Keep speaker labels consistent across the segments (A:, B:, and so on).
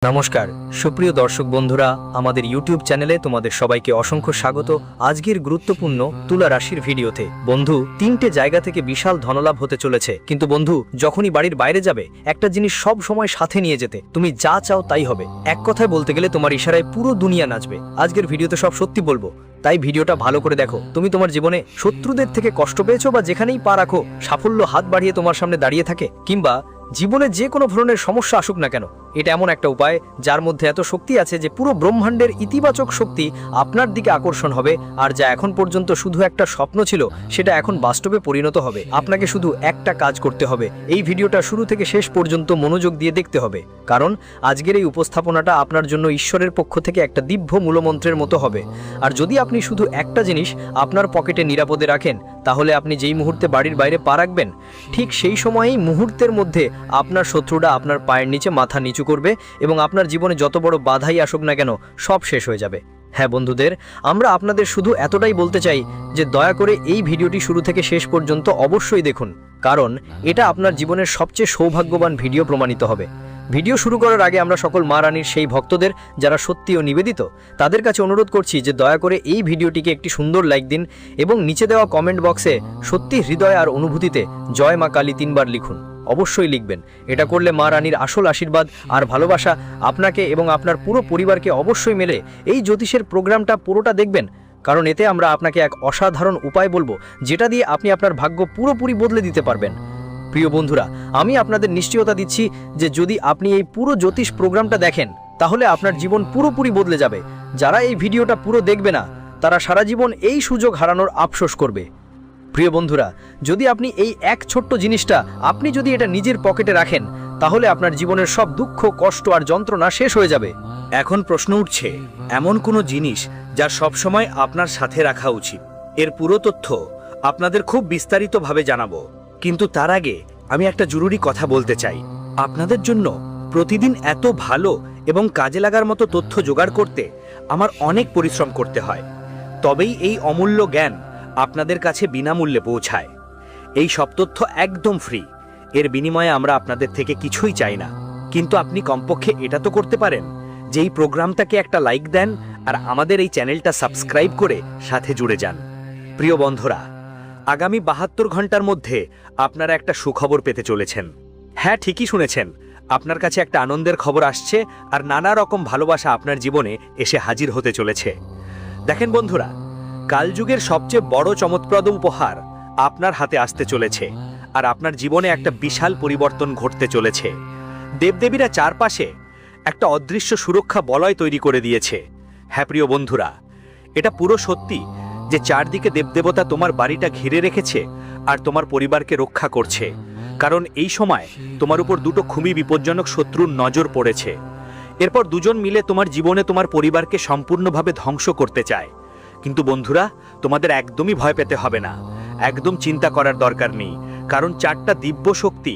A: নমস্কার সুপ্রিয় দর্শক বন্ধুরা, আমাদের ইউটিউব চ্যানেলে তোমাদের সবাইকে অসংখ্য স্বাগত। আজকের গুরুত্বপূর্ণ তুলা রাশির ভিডিওতে বন্ধু, তিনটে জায়গা থেকে বিশাল ধনলাভ হতে চলেছে। কিন্তু বন্ধু, যখনই বাড়ির বাইরে যাবে, একটা জিনিস সব সময় সাথে নিয়ে যেতে, তুমি যা চাও তাই হবে। এক কথায় বলতে গেলে তোমার ইশারায় পুরো দুনিয়া নাচবে। আজকের ভিডিওতে সব সত্যি বলবো, তাই ভিডিওটা ভালো করে দেখো। তুমি তোমার জীবনে শত্রুদের থেকে কষ্ট পেয়েছো, বা যেখানেই পা রাখো সাফল্য হাত বাড়িয়ে তোমার সামনে দাঁড়িয়ে থাকে, কিংবা জীবনে যে কোনো ধরনের সমস্যা আসুক না কেন, এটা এমন একটা উপায় যার মধ্যে এত শক্তি আছে যে পুরো ব্রহ্মাণ্ডের ইতিবাচক শক্তি আপনার দিকে আকর্ষণ হবে। আর যা এখন পর্যন্ত শুধু একটা স্বপ্ন ছিল, সেটা এখন বাস্তবে পরিণত হবে। আপনাকে শুধু একটা কাজ করতে হবে, এই ভিডিওটা শুরু থেকে শেষ পর্যন্ত মনোযোগ দিয়ে দেখতে হবে, কারণ আজকের এই উপস্থাপনাটা আপনার জন্য ঈশ্বরের পক্ষ থেকে একটা দিব্য মূলমন্ত্রের মতো হবে। আর যদি আপনি শুধু একটা জিনিস আপনার পকেটে নিরাপদে রাখেন, তাহলে আপনি যেই মুহূর্তে বাড়ির বাইরে পা রাখবেন, ঠিক সেই সময়েই মুহূর্তের মধ্যে আপনার শত্রুরা আপনার পায়ের নিচে মাথা নিচু করবে এবং আপনার জীবনে যত বড় বাধাই আসুক না কেন, সব শেষ হয়ে যাবে। হ্যাঁ বন্ধুদের, আমরা আপনাদের শুধু এতটাই বলতে চাই যে দয়া করে এই ভিডিওটি শুরু থেকে শেষ পর্যন্ত অবশ্যই দেখুন, কারণ এটা আপনার জীবনের সবচেয়ে সৌভাগ্যবান ভিডিও প্রমাণিত হবে। ভিডিও শুরু করার আগে আমরা সকল মা রানীর সেই ভক্তদের যারা সত্যি ও নিবেদিত, তাদের কাছে অনুরোধ করছি যে দয়া করে এই ভিডিওটিকে একটি সুন্দর লাইক দিন এবং নিচে দেওয়া কমেন্ট বক্সে সত্যি হৃদয় আর অনুভূতিতে জয় মা কালী 3 বার লিখুন। অবশ্যই লিখবেন। এটা করলে মা রানীর আসল আশীর্বাদ আর ভালোবাসা আপনাকে এবং আপনার পুরো পরিবারকে অবশ্যই মেলে। এই জ্যোতিষের প্রোগ্রামটা পুরোটা দেখবেন, কারণ এতে আমরা আপনাকে এক অসাধারণ উপায় বলবো, যেটা দিয়ে আপনি আপনার ভাগ্য পুরোপুরি বদলে দিতে পারবেন। প্রিয় বন্ধুরা, আমি আপনাদের নিশ্চয়তা দিচ্ছি যে যদি আপনি এই পুরো জ্যোতিষ প্রোগ্রামটা দেখেন, তাহলে আপনার জীবন পুরোপুরি বদলে যাবে। যারা এই ভিডিওটা পুরো দেখবে না, তারা সারা জীবন এই সুযোগ হারানোর আফসোস করবে। প্রিয় বন্ধুরা, যদি আপনি এই এক ছোট্ট জিনিসটা আপনি যদি এটা নিজের পকেটে রাখেন, তাহলে আপনার জীবনের সব দুঃখ, কষ্ট আর যন্ত্রণা শেষ হয়ে যাবে।
B: এখন প্রশ্ন উঠছে, এমন কোনো জিনিস যা সবসময় আপনার সাথে রাখা উচিত। এর পুরো তথ্য আপনাদের খুব বিস্তারিতভাবে জানাবো, কিন্তু তার আগে আমি একটা জরুরি কথা বলতে চাই। আপনাদের জন্য প্রতিদিন এত ভালো এবং কাজে লাগার মতো তথ্য জোগাড় করতে আমার অনেক পরিশ্রম করতে হয়, তবেই এই অমূল্য জ্ঞান আপনাদের কাছে বিনামূল্যে পৌঁছায়। এই সব তথ্য একদম ফ্রি, এর বিনিময়ে আমরা আপনাদের থেকে কিছুই চাই না। কিন্তু আপনি কমপক্ষে এটা তো করতে পারেন যে এই প্রোগ্রামটাকে একটা লাইক দেন আর আমাদের এই চ্যানেলটা সাবস্ক্রাইব করে সাথে জুড়ে যান। প্রিয় বন্ধুরা, আগামী 72 ঘন্টার মধ্যে আপনারা একটা সুখবর পেতে চলেছেন। হ্যাঁ, ঠিকই শুনেছেন, আপনার কাছে একটা আনন্দের খবর আসছে আর নানা রকম ভালোবাসা আপনার জীবনে এসে হাজির হতে চলেছে। দেখেন বন্ধুরা, কালযুগের সবচেয়ে বড় চমৎপ্রদ উপহার আপনার হাতে আসতে চলেছে, আর আপনার জীবনে একটা বিশাল পরিবর্তন ঘটতে চলেছে। দেবদেবীরা চারপাশে একটা অদৃশ্য সুরক্ষা বলয় তৈরি করে দিয়েছে। হ্যাঁ প্রিয় বন্ধুরা, এটা পুরো সত্যি যে চারদিকে দেবদেবতা তোমার বাড়িটা ঘিরে রেখেছে আর তোমার পরিবারকে রক্ষা করছে, কারণ এই সময় তোমার উপর দুটো খুবই বিপজ্জনক শত্রুর নজর পড়েছে। এরপর দুজন মিলে তোমার জীবনে তোমার পরিবারকে সম্পূর্ণভাবে ধ্বংস করতে চায়। কিন্তু বন্ধুরা, তোমাদের একদমই ভয় পেতে হবে না, একদম চিন্তা করার দরকার নেই, কারণ 4টা দিব্য শক্তি,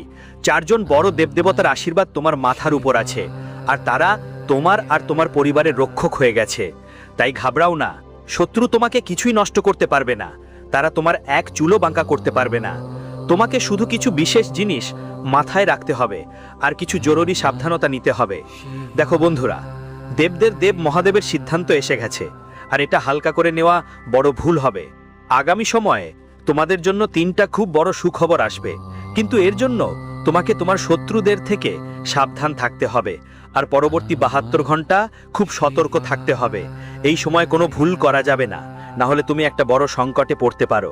B: 4জন বড় দেবদেবতার আশীর্বাদ তোমার মাথার উপর আছে, আর তারা তোমার আর তোমার পরিবারের রক্ষক হয়ে গেছে। তাই ঘাবড়াও না, শত্রু তোমাকে কিছুই নষ্ট করতে পারবে না, তারা তোমার এক চুলও বাঁকা করতে পারবে না। তোমাকে শুধু কিছু বিশেষ জিনিস মাথায় রাখতে হবে আর কিছু জরুরি সাবধানতা নিতে হবে। দেখো বন্ধুরা, দেবদের দেব মহাদেবের সিদ্ধান্ত এসে গেছে, আর এটা হালকা করে নেওয়া বড় ভুল হবে। আগামী সময়ে তোমাদের জন্য 3টা খুব বড় সুখবর আসবে, কিন্তু এর জন্য তোমাকে তোমার শত্রুদের থেকে সাবধান থাকতে হবে আর পরবর্তী 72 ঘন্টা খুব সতর্ক থাকতে হবে। এই সময় কোনো ভুল করা যাবে না, না হলে তুমি একটা বড় সংকটে পড়তে পারো।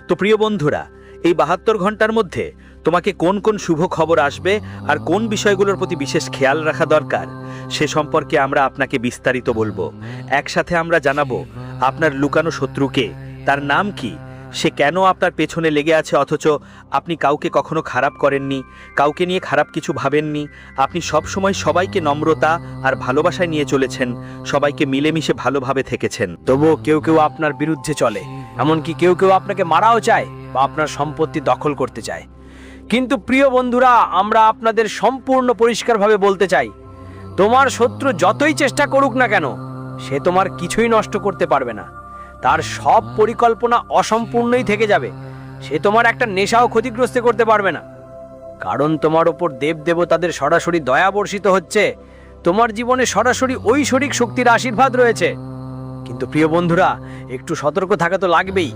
B: তো প্রিয় বন্ধুরা, এই 72 ঘন্টার মধ্যে তোমাকে কোন কোন শুভ খবর আসবে আর কোন বিষয়গুলোর প্রতি বিশেষ খেয়াল রাখা দরকার, সে সম্পর্কে আমরা আপনাকে বিস্তারিত বলবো। একসাথে আমরা জানাবো আপনার লুকানো শত্রুকে, তার নাম কি, সে কেন আপনার পেছনে লেগে আছে অথচ আপনি কাউকে কখনো খারাপ করেননি, কাউকে নিয়ে খারাপ কিছু ভাবেননি, আপনি সব সময় সবাইকে নম্রতা আর ভালোবাসায় নিয়ে চলেছেন, সবাইকে মিলেমিশে ভালোভাবে থেকেছেন।
A: তবুও কেউ কেউ আপনার বিরুদ্ধে চলে, এমনকি কেউ কেউ আপনাকে মারাও চায় বা আপনার সম্পত্তি দখল করতে চায়। কিন্তু প্রিয় বন্ধুরা, আমরা আপনাদের সম্পূর্ণ পরিষ্কারভাবে বলতে চাই, তোমার শত্রু যতই চেষ্টা করুক না কেন, সে তোমার কিছুই নষ্ট করতে পারবে না। তার সব পরিকল্পনা অসম্পূর্ণই থেকে যাবে। সে তোমার একটা নেশাও ক্ষতিগ্রস্ত করতে পারবে না, কারণ তোমার ওপর দেবদেবতাদের সরাসরি দয়া বর্ষিত হচ্ছে।
C: তোমার জীবনে সরাসরি ঐশ্বরিক শক্তির আশীর্বাদ রয়েছে। কিন্তু প্রিয় বন্ধুরা, একটু সতর্ক থাকা তো লাগবেই।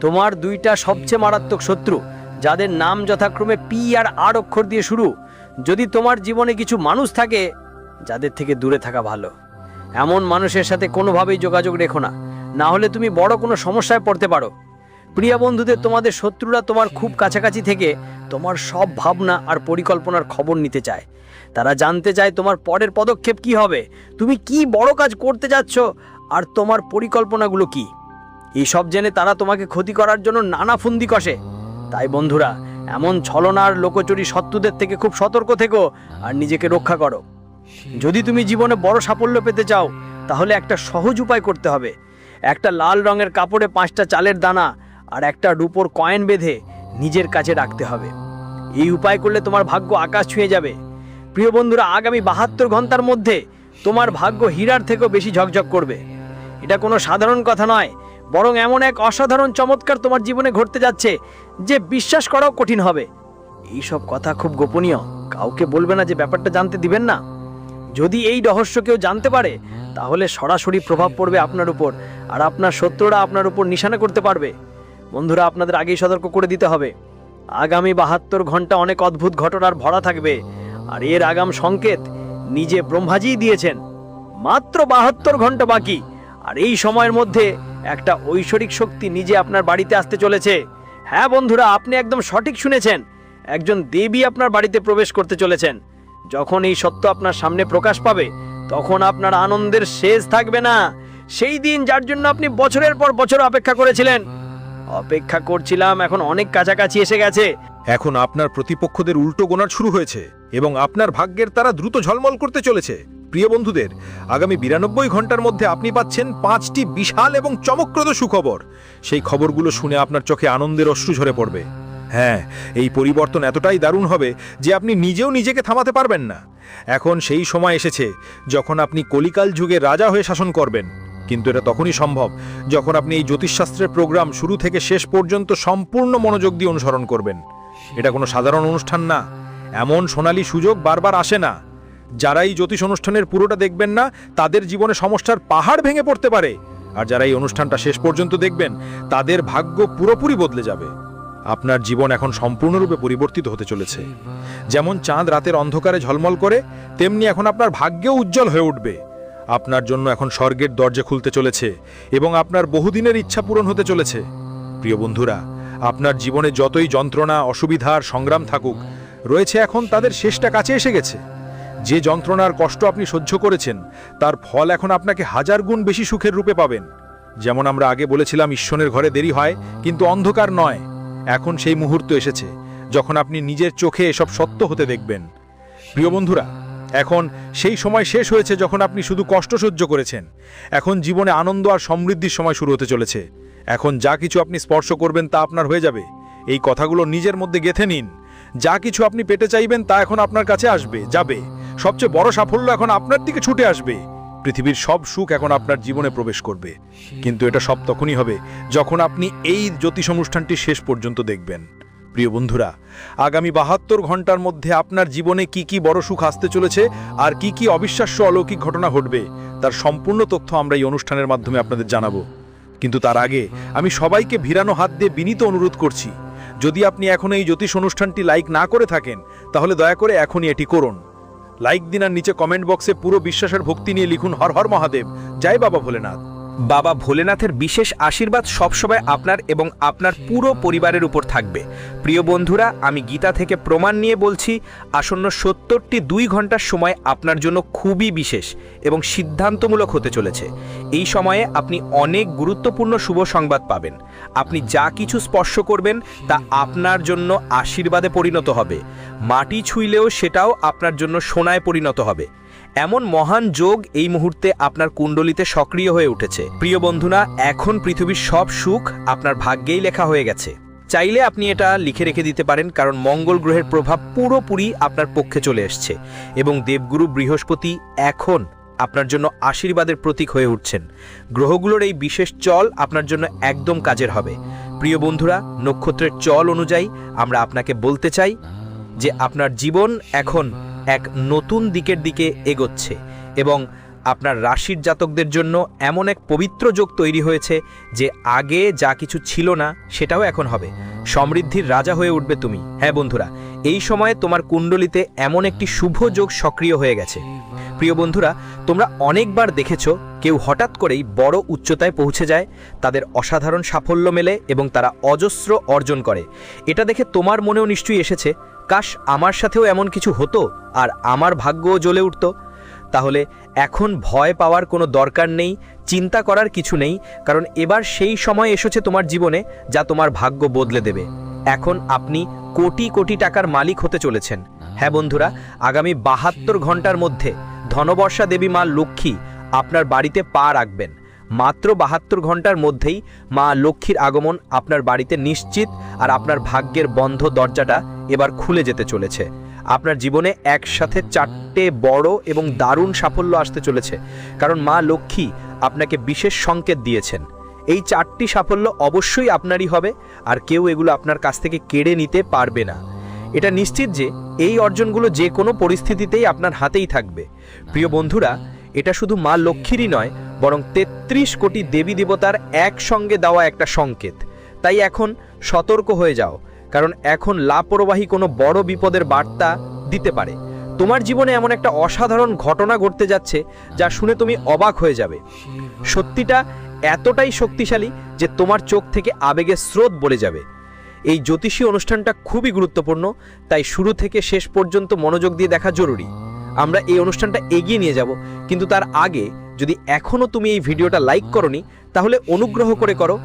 C: তোমার দুইটা সবচেয়ে মারাত্মক শত্রু, যাদের নাম যথাক্রমে পি আর আর অক্ষর দিয়ে শুরু, যদি তোমার জীবনে কিছু মানুষ থাকে, যাদের থেকে দূরে থাকা ভালো। এমন মানুষের সাথে কোনোভাবেই যোগাযোগ রেখো না, না হলে তুমি বড় কোনো সমস্যায় পড়তে পারো। প্রিয় বন্ধুদের, তোমাদের শত্রুরা তোমার খুব কাছাকাছি থেকে তোমার সব ভাবনা আর পরিকল্পনার খবর নিতে চায়। তারা জানতে চায় তোমার পরের পদক্ষেপ কি হবে, তুমি কি বড় কাজ করতে যাচ্ছ, আর তোমার পরিকল্পনাগুলো কি। এইসব জেনে তারা তোমাকে ক্ষতি করার জন্য নানা ফন্দি কষে। তাই বন্ধুরা, এমন ছলনার লোকচুরি শত্রুদের থেকে খুব সতর্ক থেকো আর নিজেকে রক্ষা করো। যদি তুমি জীবনে বড় সাফল্য পেতে চাও, তাহলে একটা সহজ উপায় করতে হবে। একটা লাল রঙের কাপড়ে 5টা চালের দানা আর একটা রূপোর কয়েন বেঁধে নিজের কাছে রাখতে হবে। এই উপায় করলে তোমার ভাগ্য আকাশ ছুঁয়ে যাবে। প্রিয় বন্ধুরা, আগামী 72 ঘন্টার মধ্যে তোমার ভাগ্য হীরার থেকেও বেশি ঝকঝক করবে। এটা কোনো সাধারণ কথা নয়, বরং এমন এক অসাধারণ চমৎকার তোমার জীবনে ঘটতে যাচ্ছে যে বিশ্বাস করাও কঠিন হবে। এই সব কথা খুব গোপনীয়, কাউকে বলবে না, যে ব্যাপারটা জানতে দিবেন না। যদি এই রহস্য কেউ জানতে পারে, তাহলে সরাসরি প্রভাব পড়বে আপনার উপর, আর আপনার শত্রুরা আপনার উপর নিশানা করতে পারবে। বন্ধুরা, আপনাদের আগেই সতর্ক করে দিতে হবে, আগামী 72 ঘন্টা অনেক অদ্ভুত ঘটনার ভরা থাকবে। আর এর আগাম সংকেত নিজে ব্রহ্মাজিই দিয়েছেন। মাত্র 72 ঘন্টা বাকি, আর এই সময়ের মধ্যে একটা ঐশ্বরিক শক্তি নিজে আপনার বাড়িতে আসতে চলেছে। হ্যাঁ বন্ধুরা, আপনি একদম সঠিক শুনেছেন, একজন দেবী আপনার বাড়িতে প্রবেশ করতে চলেছেন। যখন এই সত্য আপনার সামনে প্রকাশ পাবে, তখন আপনার আনন্দের শেষ থাকবে না। সেই দিন যার জন্য আপনি বছরের পর বছর অপেক্ষা করেছিলেন, অপেক্ষা করছিলাম, এখন অনেক কাছাকাছি এসে গেছে।
D: এখন আপনার প্রতিপক্ষদের উল্টো গোনার শুরু হয়েছে এবং আপনার ভাগ্যের তারা দ্রুত ঝলমল করতে চলেছে। প্রিয় বন্ধুদের, আগামী 92 ঘন্টার মধ্যে আপনি পাচ্ছেন 5টি বিশাল এবং চমকপ্রদ সুখবর। সেই খবরগুলো শুনে আপনার চোখে আনন্দের অশ্রু ঝরে পড়বে। হ্যাঁ, এই পরিবর্তন এতটাই দারুণ হবে যে আপনি নিজেও নিজেকে থামাতে পারবেন না। এখন সেই সময় এসেছে যখন আপনি কলিকাল যুগে রাজা হয়ে শাসন করবেন। কিন্তু এটা তখনই সম্ভব যখন আপনি এই জ্যোতিষশাস্ত্রের প্রোগ্রাম শুরু থেকে শেষ পর্যন্ত সম্পূর্ণ মনোযোগ দিয়ে অনুসরণ করবেন। এটা কোনো সাধারণ অনুষ্ঠান না, এমন সোনালী সুযোগ বারবার আসে না। যারা এই জ্যোতিষ অনুষ্ঠানের পুরোটা দেখবেন না, তাদের জীবনে সমস্যার পাহাড় ভেঙে পড়তে পারে। আর যারা এই অনুষ্ঠানটা শেষ পর্যন্ত দেখবেন, তাদের ভাগ্য পুরোপুরি বদলে যাবে। আপনার জীবন এখন সম্পূর্ণরূপে পরিবর্তিত হতে চলেছে। যেমন চাঁদ রাতের অন্ধকারে ঝলমল করে, তেমনি এখন আপনার ভাগ্যেও উজ্জ্বল হয়ে উঠবে। আপনার জন্য এখন স্বর্গের দরজা খুলতে চলেছে এবং আপনার বহুদিনের ইচ্ছা পূরণ হতে চলেছে। প্রিয় বন্ধুরা, আপনার জীবনে যতই যন্ত্রণা, অসুবিধা আর সংগ্রাম থাকুক, রয়েছে এখন তাদের শেষটা কাছে এসে গেছে। যে যন্ত্রণার কষ্ট আপনি সহ্য করেছেন, তার ফল এখন আপনাকে 1000 গুণ বেশি সুখের রূপে পাবেন। যেমন আমরা আগে বলেছিলাম, ঈশ্বরের ঘরে দেরি হয় কিন্তু অন্ধকার নয়। এখন সেই মুহূর্ত এসেছে যখন আপনি নিজের চোখে এসব সত্য হতে দেখবেন। প্রিয় বন্ধুরা, এখন সেই সময় শেষ হয়েছে যখন আপনি শুধু কষ্ট সহ্য করেছেন। এখন জীবনে আনন্দ আর সমৃদ্ধির সময় শুরু হতে চলেছে। এখন যা কিছু আপনি স্পর্শ করবেন তা আপনার হয়ে যাবে। এই কথাগুলো নিজের মধ্যে গেঁথে নিন। যা কিছু আপনি পেতে চাইবেন তা এখন আপনার কাছে আসবে, যাবে। সবচেয়ে বড় সাফল্য এখন আপনার দিকে ছুটে আসবে। পৃথিবীর সব সুখ এখন আপনার জীবনে প্রবেশ করবে। কিন্তু এটা সব তখনই হবে যখন আপনি এই জ্যোতিষ অনুষ্ঠানটি শেষ পর্যন্ত দেখবেন। প্রিয় বন্ধুরা, আগামী 72 ঘন্টার মধ্যে আপনার জীবনে কি কি বড় সুখ আসতে চলেছে আর কি কি অবিশ্বাস্য অলৌকিক ঘটনা ঘটবে, তার সম্পূর্ণ তথ্য আমরা এই অনুষ্ঠানের মাধ্যমে আপনাদের জানাবো। কিন্তু তার আগে আমি সবাইকে ভিড়ানো হাত দিয়ে বিনীত অনুরোধ করছি, যদি আপনি এখনো এই জ্যোতিষ অনুষ্ঠানটি লাইক না করে থাকেন, তাহলে দয়া করে এখনই এটি করুন। লাইক দিন আর নিচে কমেন্ট বক্সে পুরো বিশ্বাসের ভক্তি নিয়ে লিখুন, হর হর মহাদেব, জয় বাবা ভোলেনাথ।
B: বাবা ভোলেনাথের বিশেষ আশীর্বাদ সবসময় আপনার এবং আপনার পুরো পরিবারের উপর থাকবে। প্রিয় বন্ধুরা, আমি গীতা থেকে প্রমাণ নিয়ে বলছি, আসন্ন 70টি 2 ঘন্টার সময় আপনার জন্য খুবই বিশেষ এবং সিদ্ধান্তমূলক হতে চলেছে। এই সময়ে আপনি অনেক গুরুত্বপূর্ণ শুভ সংবাদ পাবেন। আপনি যা কিছু স্পর্শ করবেন তা আপনার জন্য আশীর্বাদে পরিণত হবে। মাটি ছুঁইলেও সেটাও আপনার জন্য সোনায় পরিণত হবে। এমন মহান যোগ এই মুহূর্তে আপনার কুণ্ডলিতে সক্রিয় হয়ে উঠেছে। প্রিয় বন্ধুরা, এখন পৃথিবীর সব সুখ আপনার ভাগ্যেই লেখা হয়ে গেছে। চাইলে আপনি এটা লিখে রেখে দিতে পারেন, কারণ মঙ্গল গ্রহের প্রভাব পুরোপুরি আপনার পক্ষে চলে এসছে এবং দেবগুরু বৃহস্পতি এখন আপনার জন্য আশীর্বাদের প্রতীক হয়ে উঠছেন। গ্রহগুলোর এই বিশেষ চল আপনার জন্য একদম কাজের হবে। প্রিয় বন্ধুরা, নক্ষত্রের চল অনুযায়ী আমরা আপনাকে বলতে চাই যে আপনার জীবন এখন এক নতুন দিকের দিকে এগোচ্ছে এবং আপনার রাশির জাতকদের জন্য এমন এক পবিত্র যোগ তৈরি হয়েছে যে আগে যা কিছু ছিল না সেটাও এখন হবে। সমৃদ্ধির রাজা হয়ে উঠবে তুমি। হ্যাঁ বন্ধুরা, এই সময়ে তোমার কুণ্ডলিতে এমন একটি শুভ যোগ সক্রিয় হয়ে গেছে। প্রিয় বন্ধুরা, তোমরা অনেকবার দেখেছো কেউ হঠাৎ করেই বড় উচ্চতায় পৌঁছে যায়, তাদের অসাধারণ সাফল্য মেলে এবং তারা অজস্র অর্জন করে। এটা দেখে তোমার মনেও নিশ্চয়ই এসেছে, কাশ আমার সাথেও এমন কিছু হতো আর আমার ভাগ্যও জ্বলে উঠত। তাহলে এখন ভয় পাওয়ার কোনো দরকার নেই, চিন্তা করার কিছু নেই, কারণ এবার সেই সময় এসেছে তোমার জীবনে যা তোমার ভাগ্য বদলে দেবে। এখন আপনি কোটি কোটি টাকার মালিক হতে চলেছেন। হ্যাঁ বন্ধুরা, আগামী ৭২ ঘন্টার মধ্যে ধনবর্ষা দেবী মা লক্ষ্মী আপনার বাড়িতে পা রাখবেন। মাত্র ৭২ ঘন্টার মধ্যেই মা লক্ষ্মীর আগমন আপনার বাড়িতে নিশ্চিত, আর আপনার ভাগ্যের বন্ধ দরজাটা এবার খুলে যেতে চলেছে। আপনার জীবনে একসাথে 4টে বড় এবং দারুণ সাফল্য আসতে চলেছে, কারণ মা লক্ষ্মী আপনাকে বিশেষ সংকেত দিয়েছেন। এই 4টি সাফল্য অবশ্যই আপনারই হবে, আর কেউ এগুলো আপনার কাছ থেকে কেড়ে নিতে পারবে না। এটা নিশ্চিত যে এই অর্জনগুলো যে কোনো পরিস্থিতিতেই আপনার হাতেই থাকবে। প্রিয় বন্ধুরা, এটা শুধু মা লক্ষ্মীরই নয়, বরং 33 কোটি দেবী দেবতার একসঙ্গে দেওয়া একটা সংকেত। তাই এখন সতর্ক হয়ে যাও, কারণ এখন লাপরবাহী কোনো বড় বিপদের বার্তা দিতে পারে। তোমার জীবনে এমন একটা অসাধারণ ঘটনা ঘটতে যাচ্ছে যা শুনে তুমি অবাক হয়ে যাবে। সত্যিটা এতটাই শক্তিশালী যে তোমার চোখ থেকে আবেগের স্রোত বলে যাবে। এই জ্যোতিষী অনুষ্ঠানটা খুবই গুরুত্বপূর্ণ, তাই শুরু থেকে শেষ পর্যন্ত মনোযোগ দিয়ে দেখা জরুরি। আমরা এই অনুষ্ঠানটা এগিয়ে নিয়ে যাব, কিন্তু তার আগে যদি এখনও তুমি এই ভিডিওটা লাইক করোনি, তাহলে অনুগ্রহ করে করো,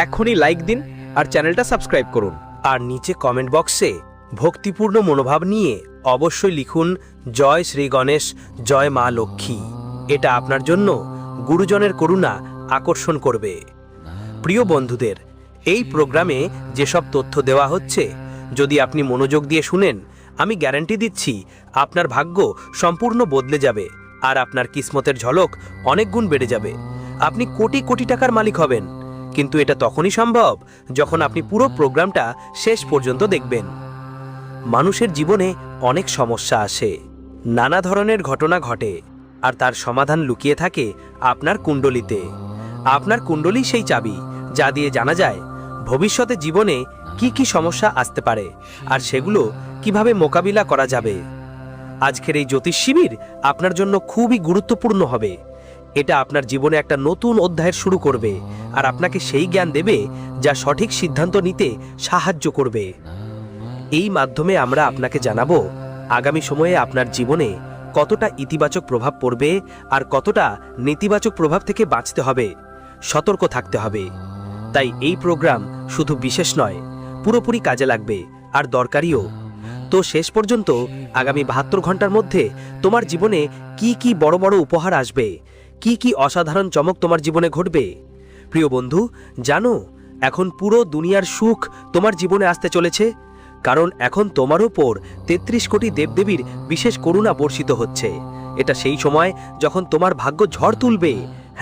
B: এখনই লাইক দিন আর চ্যানেলটা সাবস্ক্রাইব করুন। আর নিচে কমেন্ট বক্সে ভক্তিপূর্ণ মনোভাব নিয়ে অবশ্যই লিখুন জয় শ্রী গণেশ, জয় মা লক্ষ্মী। এটা আপনার জন্য গুরুজনের করুণা আকর্ষণ করবে। প্রিয় বন্ধুদের, এই প্রোগ্রামে যেসব তথ্য দেওয়া হচ্ছে, যদি আপনি মনোযোগ দিয়ে শুনেন, আমি গ্যারান্টি দিচ্ছি আপনার ভাগ্য সম্পূর্ণ বদলে যাবে আর আপনার কিসমতের ঝলক অনেক গুণ বেড়ে যাবে। আপনি কোটি কোটি টাকার মালিক হবেন, কিন্তু এটা তখনই সম্ভব যখন আপনি পুরো প্রোগ্রামটা শেষ পর্যন্ত দেখবেন। মানুষের জীবনে অনেক সমস্যা আসে, নানা ধরনের ঘটনা ঘটে, আর তার সমাধান লুকিয়ে থাকে আপনার কুণ্ডলিতে। আপনার কুণ্ডলী সেই চাবি যা দিয়ে জানা যায় ভবিষ্যতে জীবনে কি কি সমস্যা আসতে পারে আর সেগুলো কিভাবে মোকাবিলা করা যাবে। আজকের এই জ্যোতিষ শিবির আপনার জন্য খুবই গুরুত্বপূর্ণ হবে। এটা আপনার জীবনে একটা নতুন অধ্যায়ের শুরু করবে আর আপনাকে সেই জ্ঞান দেবে যা সঠিক সিদ্ধান্ত নিতে সাহায্য করবে। এই মাধ্যমে আমরা আপনাকে জানাবো আগামী সময়ে আপনার জীবনে কতটা ইতিবাচক প্রভাব পড়বে আর কতটা নেতিবাচক প্রভাব থেকে বাঁচতে হবে, সতর্ক থাকতে হবে। তাই এই প্রোগ্রাম শুধু বিশেষ নয়, পুরোপুরি কাজে লাগবে আর দরকারিও। তো শেষ পর্যন্ত আগামী ৭২ ঘন্টার মধ্যে তোমার জীবনে কি কি বড় বড় উপহার আসবে, কি কি অসাধারণ চমক তোমার জীবনে ঘটবে। প্রিয় বন্ধু, জানো এখন পুরো দুনিয়ার সুখ তোমার জীবনে আসতে চলেছে, কারণ এখন তোমার উপর 33 কোটি দেবদেবীর বিশেষ করুণা বর্ষিত হচ্ছে। এটা সেই সময় যখন তোমার ভাগ্য ঝড় তুলবে।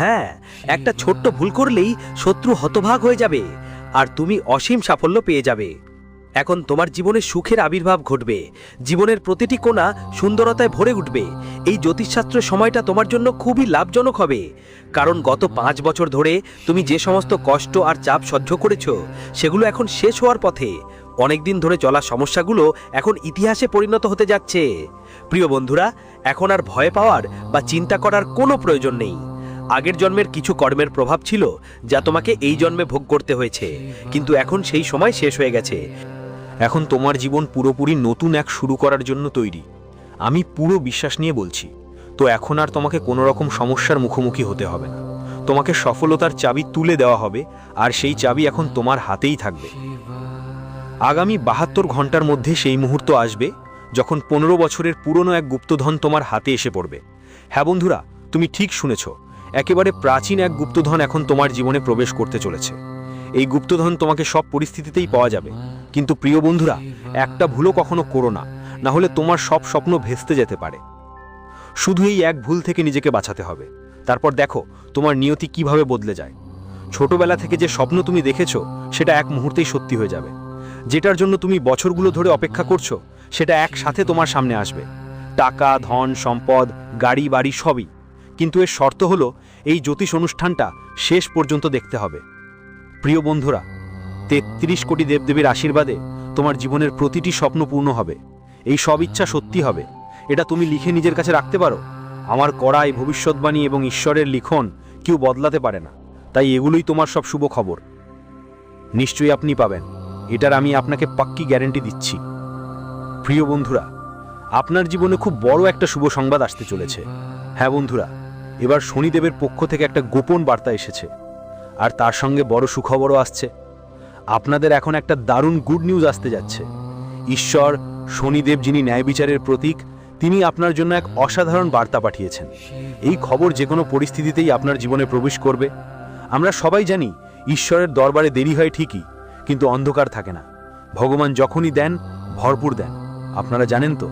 B: হ্যাঁ, একটা ছোট্ট ভুল করলেই শত্রু হতভাগ হয়ে যাবে আর তুমি অসীম সাফল্য পেয়ে যাবে। এখন তোমার জীবনে সুখের আবির্ভাব ঘটবে, জীবনের প্রতিটি কোণা সুন্দরতায় ভরে উঠবে। এই জ্যোতিষশাস্ত্রের সময়টা তোমার জন্য খুবই লাভজনক হবে, কারণ গত 5 বছর ধরে তুমি যে সমস্ত কষ্ট আর চাপ সহ্য করেছো সেগুলো এখন শেষ হওয়ার পথে। অনেকদিন ধরে চলা সমস্যাগুলো এখন ইতিহাসে পরিণত হতে যাচ্ছে। প্রিয় বন্ধুরা, এখন আর ভয় পাওয়ার বা চিন্তা করার কোনো প্রয়োজন নেই। আগের জন্মের কিছু কর্মের প্রভাব ছিল যা তোমাকে এই জন্মে ভোগ করতে হয়েছে, কিন্তু এখন সেই সময় শেষ হয়ে গেছে।
D: এখন তোমার জীবন পুরোপুরি নতুন এক শুরু করার জন্য তৈরি। আমি পুরো বিশ্বাস নিয়ে বলছি। তো এখন আর তোমাকে কোনো রকম সমস্যার মুখোমুখি হতে হবে না। তোমাকে সফলতার চাবি তুলে দেওয়া হবে, আর সেই চাবি এখন তোমার হাতেই থাকবে। আগামী ৭২ ঘন্টার মধ্যে সেই মুহূর্ত আসবে যখন 15 বছরের পুরনো এক গুপ্তধন তোমার হাতে এসে পড়বে। হ্যাঁ বন্ধুরা, তুমি ঠিক শুনেছ, একেবারে প্রাচীন এক গুপ্তধন এখন তোমার জীবনে প্রবেশ করতে চলেছে। এই গুপ্তধন তোমাকে সব পরিস্থিতিতেই পাওয়া যাবে, কিন্তু প্রিয় বন্ধুরা, একটা ভুলও কখনো করো না, না হলে তোমার সব স্বপ্ন ভেস্তে যেতে পারে। শুধু এই এক ভুল থেকে নিজেকে বাঁচাতে হবে, তারপর দেখো তোমার নিয়তি কিভাবে বদলে যায়। ছোটবেলা থেকে যে স্বপ্ন তুমি দেখেছো সেটা এক মুহূর্তেই সত্যি হয়ে যাবে। যেটার জন্য তুমি বছরগুলো ধরে অপেক্ষা করছো সেটা একসাথে তোমার সামনে আসবে।
B: টাকা, ধন, সম্পদ, গাড়ি, বাড়ি সবই। কিন্তু এর শর্ত হলো এই জ্যোতিষ অনুষ্ঠানটা শেষ পর্যন্ত দেখতে হবে। প্রিয় বন্ধুরা, ৩৩ কোটি দেবদেবীর আশীর্বাদে তোমার জীবনের প্রতিটি স্বপ্ন পূর্ণ হবে। এই সব ইচ্ছা সত্যি হবে, এটা তুমি লিখে নিজের কাছে রাখতে পারো। আমার করা এই ভবিষ্যৎবাণী এবং ঈশ্বরের লিখন কেউ বদলাতে পারে না, তাই এগুলোই তোমার সব শুভ খবর। নিশ্চয়ই আপনি পাবেন, এটার আমি আপনাকে পাক্কি গ্যারান্টি দিচ্ছি। প্রিয় বন্ধুরা, আপনার জীবনে খুব বড় একটা শুভ সংবাদ আসতে চলেছে। হ্যাঁ বন্ধুরা, এবার শনিদেবের পক্ষ থেকে একটা গোপন বার্তা এসেছে, আর তার সঙ্গে বড় সুখবরও আসছে। আপনাদের এখন একটা দারুণ গুড নিউজ আসতে যাচ্ছে। ঈশ্বর, শনিদেব যিনি ন্যায় বিচারের প্রতীক, তিনি আপনার জন্য এক অসাধারণ বার্তা পাঠিয়েছেন। এই খবর যে কোনো পরিস্থিতিতেই আপনার জীবনে প্রবেশ করবে। আমরা সবাই জানি ঈশ্বরের দরবারে দেরি হয় ঠিকই, কিন্তু অন্ধকার থাকে না। ভগবান যখনই দেন, ভরপুর দেন। আপনারা জানেন তো?